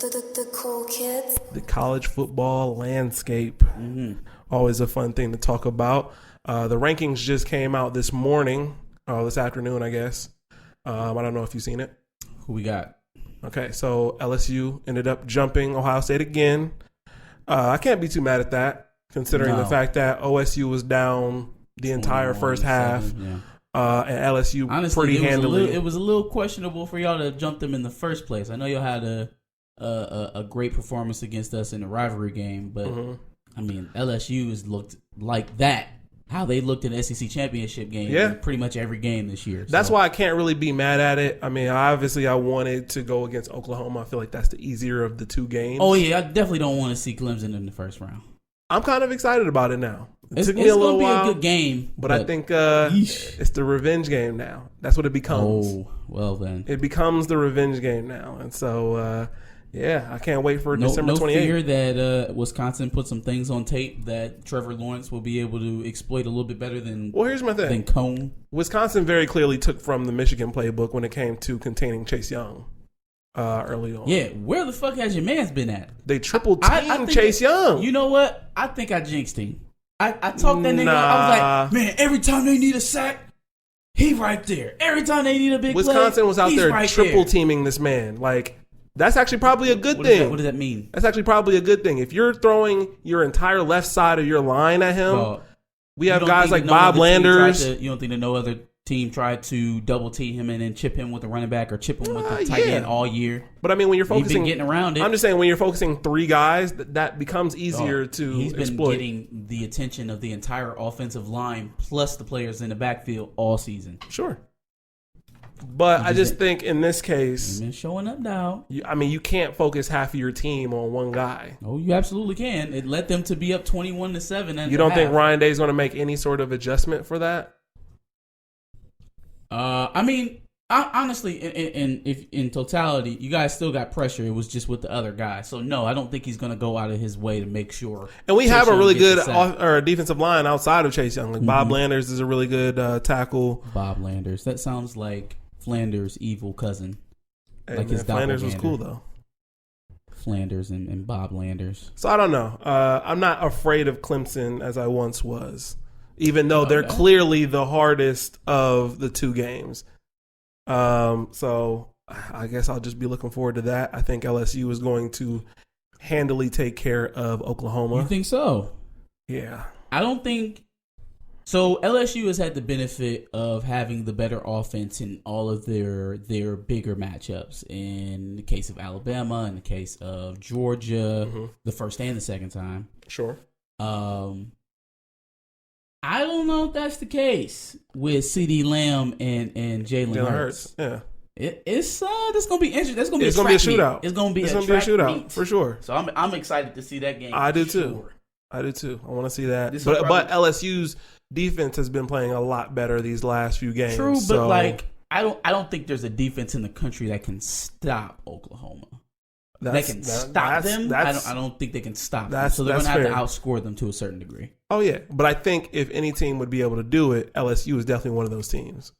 The cool kids. The college football landscape. Always a fun thing to talk about. The rankings just came out this morning, this afternoon, I guess. I don't know if you've seen it. Who we got? Okay, so LSU ended up jumping Ohio State again. I can't be too mad at that, considering the fact that OSU was down the entire first half. Yeah. And LSU honestly, pretty handily. It was a little questionable for y'all to jump them in the first place. I know y'all had a great performance against us in the rivalry game, but I mean LSU has looked like that. How they looked in the SEC championship game in pretty much every game this year. That's why I can't really be mad at it. I mean, obviously I wanted to go against Oklahoma. I feel like that's the easier of the two games. Oh yeah, I definitely don't want to see Clemson in the first round. I'm kind of excited about it now. It took me a little while. It's going to be a good game. But I think it's the revenge game now. That's what it becomes. Oh, well then. It becomes the revenge game now. And so, I can't wait for December 28th. No fear that Wisconsin put some things on tape that Trevor Lawrence will be able to exploit a little bit better than here's my thing. Than Cone. Wisconsin very clearly took from the Michigan playbook when it came to containing Chase Young early on. Yeah, where the fuck has your man's been at? They triple teamed Chase Young. You know what? I think I jinxed him. I talked that nigga. I was like, man, every time they need a sack, he right there. Every time they need a big Wisconsin play, was out there right triple teaming this man. Like, that's actually probably a good thing. What does that mean? That's actually probably a good thing. If you're throwing your entire left side of your line at him, we have guys like Bob Landers. You don't think that no other team tried to double team him and then chip him with the running back or chip him with the tight end all year? But I mean, when you're focusing, been getting around it. I'm just saying, when you're focusing three guys, that becomes easier to He's been exploit. Getting the attention of the entire offensive line plus the players in the backfield all season. Sure. But I just think in this case, been showing up now. You can't focus half of your team on one guy. Oh, you absolutely can. It led them to be up 21-7. You don't think Ryan Day's going to make any sort of adjustment for that? Honestly, in totality, you guys still got pressure. It was just with the other guy. So no, I don't think he's going to go out of his way to make sure. And we have a really good defensive line outside of Chase Young. Like Bob Landers is a really good tackle. Bob Landers. That sounds like Flanders' evil cousin. Hey, like his Flanders was cool though. Flanders and Bob Landers. So I don't know. I'm not afraid of Clemson as I once was, even though they're clearly the hardest of the two games. So I guess I'll just be looking forward to that. I think LSU is going to handily take care of Oklahoma. You think so? Yeah. I don't think so. LSU has had the benefit of having the better offense in all of their bigger matchups. In the case of Alabama, in the case of Georgia, the first and the second time. Sure. I don't know if that's the case with CeeDee Lamb and Jalen Hurts. Yeah. It's this gonna be interesting. That's gonna be a shootout. It's gonna be a shootout for sure. So I'm excited to see that game. I do too. I want to see that. But LSU's defense has been playing a lot better these last few games. True, but I don't think there's a defense in the country that can stop Oklahoma. That can stop them. I don't think they can stop them. So they're going to have to outscore them to a certain degree. Oh, yeah. But I think if any team would be able to do it, LSU is definitely one of those teams.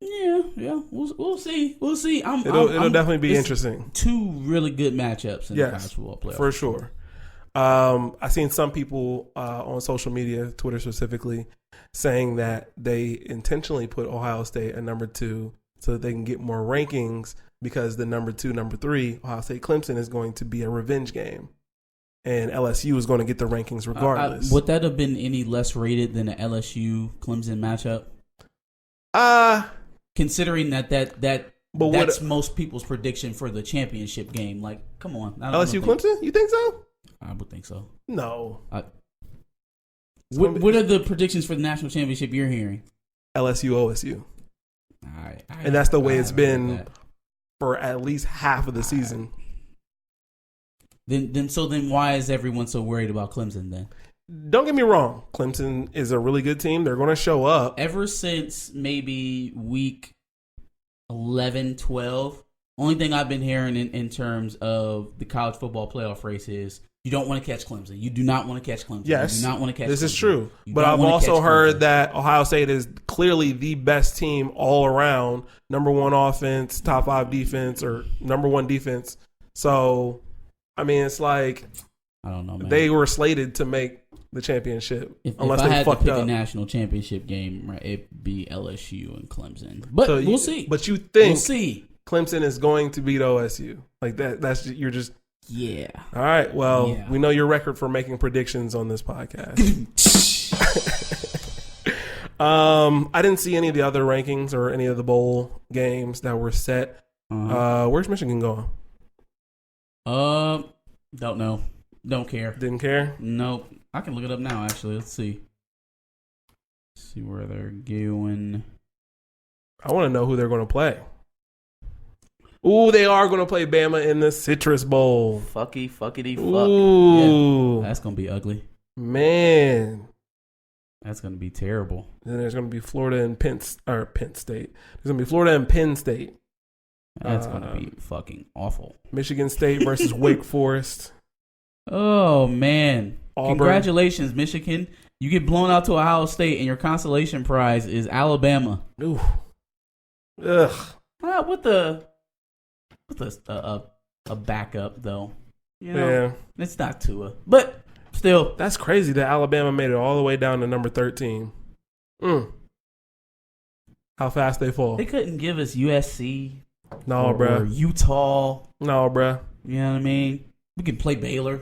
Yeah. We'll see. It'll definitely be interesting. Two really good matchups in the college football playoff. For sure. I've seen some people on social media, Twitter specifically, saying that they intentionally put Ohio State at number 2 so that they can get more rankings, because the number 2, number 3, Ohio State Clemson, is going to be a revenge game. And LSU is going to get the rankings regardless. Would that have been any less rated than an LSU Clemson matchup? Considering that's most people's prediction for the championship game. Like, come on. LSU Clemson? You think so? I would think so. No. What are the predictions for the national championship you're hearing? LSU OSU. All right. And that's the way it's been for at least half of the season. Then why is everyone so worried about Clemson then? Don't get me wrong. Clemson is a really good team. They're going to show up. Ever since maybe week 11, 12, only thing I've been hearing in terms of the college football playoff race is you don't want to catch Clemson. You do not want to catch Clemson. Yes. You do not want to catch This Clemson. is true. But I've also heard that Ohio State is clearly the best team all around. Number 1 offense, top 5 defense, or number 1 defense. So I mean, it's like I don't know, man. they were slated to make the championship unless if I they had to fucked pick up. a national championship game, right, it'd be LSU and Clemson. But So we'll see. But you think We'll see. Clemson is going to beat OSU like that? That's you're just Yeah. all right. Well, Yeah. we know your record for making predictions on this podcast. I didn't see any of the other rankings or any of the bowl games that were set. Where's Michigan going? Don't know. Don't care. Didn't care. Nope. I can look it up now. Actually, let's see. Let's see where they're going. I want to know who they're going to play. Ooh, they are going to play Bama in the Citrus Bowl. Fuckity fuck. Ooh, Yeah, that's gonna be ugly. Man. That's gonna be terrible. Then there's going to be Florida and Penn State. There's going to be Florida and Penn State. That's gonna be fucking awful. Michigan State versus Wake Forest. Oh man! Auburn. Congratulations, Michigan. You get blown out to Ohio State, and your consolation prize is Alabama. Ooh. Ugh. With a backup though. You know, Yeah. it's not Tua, but still, That's crazy that Alabama made it all the way down to number 13. How fast they fall. they couldn't give us USC No, or bruh. Utah. No, bruh. You know what I mean? We can play Baylor.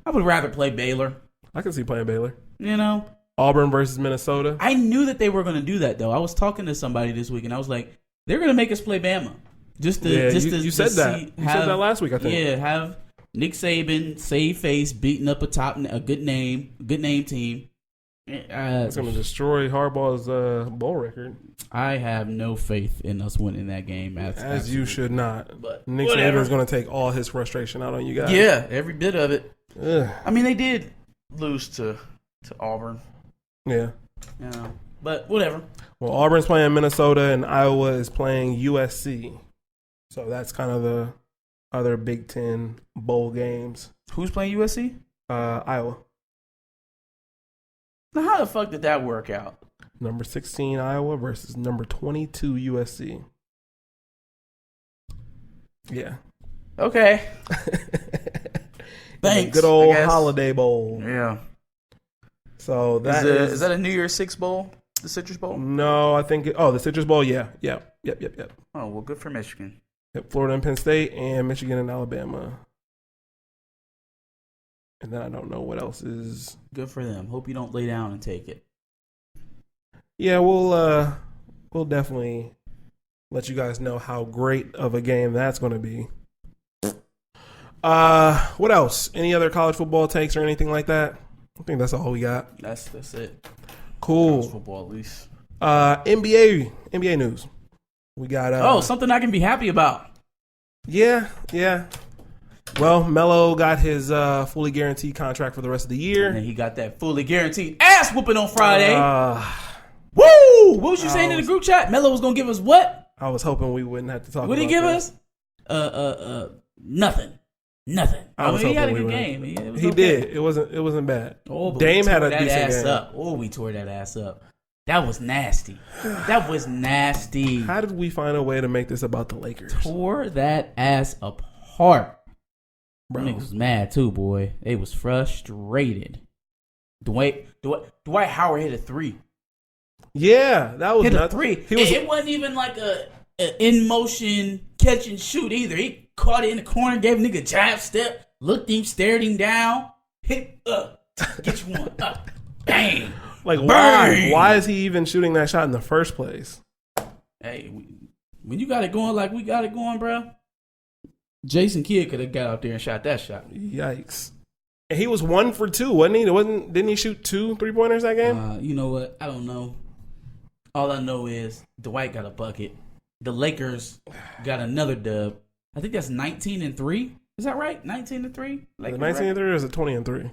I would rather play Baylor. I can see playing Baylor. You know, Auburn versus Minnesota. I knew that they were going to do that though. I was talking to somebody this week, and I was like, they're going to make us play Bama. You said that. You said that last week, I think. Yeah, have Nick Saban save face beating up a good name team. It's going to destroy Harbaugh's bowl record. I have no faith in us winning that game. As you should not. But Nick Saban's going to take all his frustration out on you guys. Yeah, every bit of it. Ugh. I mean, they did lose to Auburn. Yeah. You know, but whatever. Well, Auburn's playing Minnesota and Iowa is playing USC. So that's kind of the other Big Ten bowl games. Who's playing USC? Iowa. Now, how the fuck did that work out? Number 16 Iowa versus number 22 USC. Yeah. Okay. Thanks. Good old Holiday Bowl. Yeah. So that is that a New Year's Six bowl? The Citrus Bowl? No, I think the Citrus Bowl. Yeah. Yep. Oh well, good for Michigan. Yep, Florida and Penn State, and Michigan and Alabama. And then I don't know what else is. Good for them. Hope you don't lay down and take it. Yeah, we'll definitely let you guys know how great of a game that's going to be. What else? Any other college football takes or anything like that? I think that's all we got. That's it. Cool. College football, at least. NBA news. We got something I can be happy about. Yeah. Well, Melo got his fully guaranteed contract for the rest of the year. And he got that fully guaranteed ass whooping on Friday. Woo! What was you saying in the group chat? Melo was gonna give us what? I was hoping we wouldn't have to talk. What did he give us? Nothing. I was he had a hoping good we game. He did. It wasn't bad. Oh, but Dame had a decent ass game. up. Oh, we tore that ass up. That was nasty. How did we find a way to make this about the Lakers? Tore that ass apart. Bro. Niggas was mad too, boy. They was frustrated. Dwight Howard hit a 3. Yeah, that was Hit nuts. a 3. It wasn't even like a in motion catch and shoot either. He caught it in the corner, gave a nigga a jab step, looked him, stared him down, hit get you one up, bang. Like Bang! why is he even shooting that shot in the first place? Hey, when you got it going like we got it going, bro. Jason Kidd could have got out there and shot that shot. Yikes! And he was 1 for 2, wasn't he? Didn't he shoot 2 3-pointers that game? You know what? I don't know. All I know is Dwight got a bucket. The Lakers got another dub. I think that's 19-3. Is that right? 19-3. 19-3 or is it 20-3?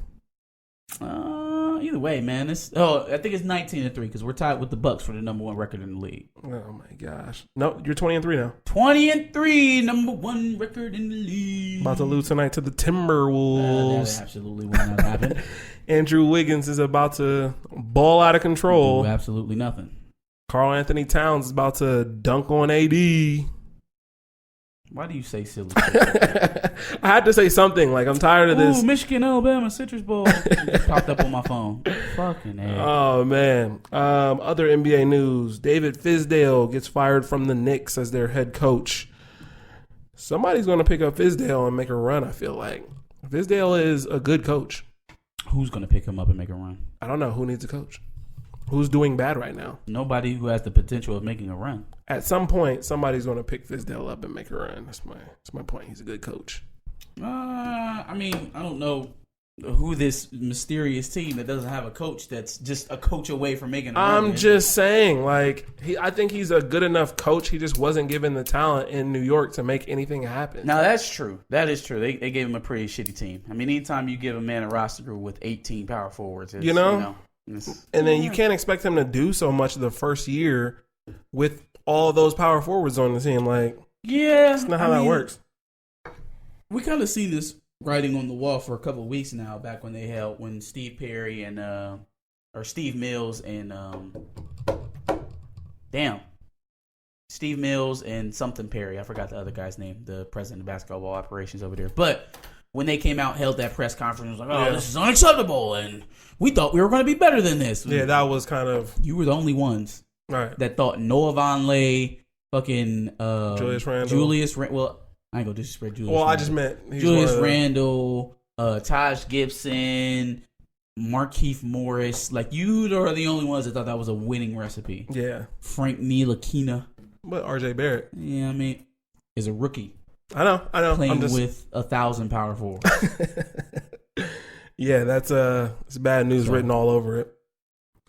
Either way, man. I think it's 19-3 because we're tied with the Bucks for the number 1 record in the league. Oh my gosh! No, you're 20-3 now. 20-3, number 1 record in the league. About to lose tonight to the Timberwolves. That absolutely will not happen. Andrew Wiggins is about to ball out of control. Do absolutely nothing. Karl Anthony Towns is about to dunk on AD. Why do you say silly shit? I had to say something. Like, I'm tired of this. Ooh, Michigan, Alabama, Citrus Bowl. It popped up on my phone. Fucking hell. Oh, man. Other NBA news. David Fizdale gets fired from the Knicks as their head coach. Somebody's going to pick up Fizdale and make a run, I feel like. Fizdale is a good coach. Who's going to pick him up and make a run? I don't know. Who needs a coach? Who's doing bad right now? Nobody who has the potential of making a run. At some point, somebody's going to pick Fizdale up and make a run. That's my point. He's a good coach. I mean, I don't know who this mysterious team that doesn't have a coach that's just a coach away from making a run. I'm just saying, like, I think he's a good enough coach. He just wasn't given the talent in New York to make anything happen. Now, that's true. That is true. They gave him a pretty shitty team. I mean, anytime you give a man a roster with 18 power forwards, it's, and then you can't expect him to do so much the first year with all those power forwards on the team. Like, that's not how that works. We kind of see this writing on the wall for a couple of weeks now. Back when Steve Perry and or Steve Mills and Steve Mills and something Perry. I forgot the other guy's name, the president of basketball operations over there. But when they came out, held that press conference, it was like, this is unacceptable, and we thought we were going to be better than this. Yeah, that was kind of... You were the only ones that thought Noah Vonleh, fucking Julius Randle. Well, I ain't going to disrespect Julius Randle. Randle. I just meant... Julius Randle, Taj Gibson, Markieff Morris. Like, you are the only ones that thought that was a winning recipe. Yeah. Frank Ntilikina. But R.J. Barrett. Yeah, I mean, is a rookie. I know. Playing with 1,000 power forwards. Yeah, it's bad news written all over it.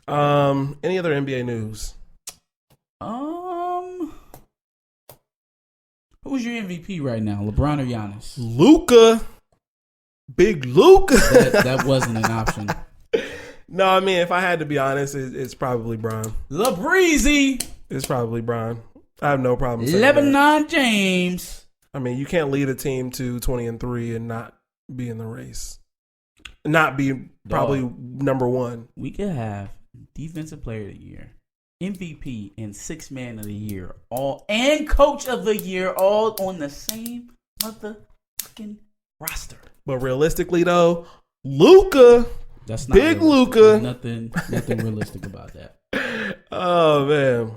Any other NBA news? Who's your MVP right now, LeBron or Giannis? Luka. Big Luka. That wasn't an option. No, I mean, if I had to be honest, it's probably Bron. LeBreezy. It's probably Bron. I have no problem saying LeBron James. I mean, you can't lead a team to 20-3 and not be in the race. Not be probably number one. We could have Defensive Player of the Year, MVP, and Sixth Man of the Year, and Coach of the Year, all on the same motherfucking roster. But realistically, though, Luka, that's not Big Luka, nothing realistic about that. Oh man.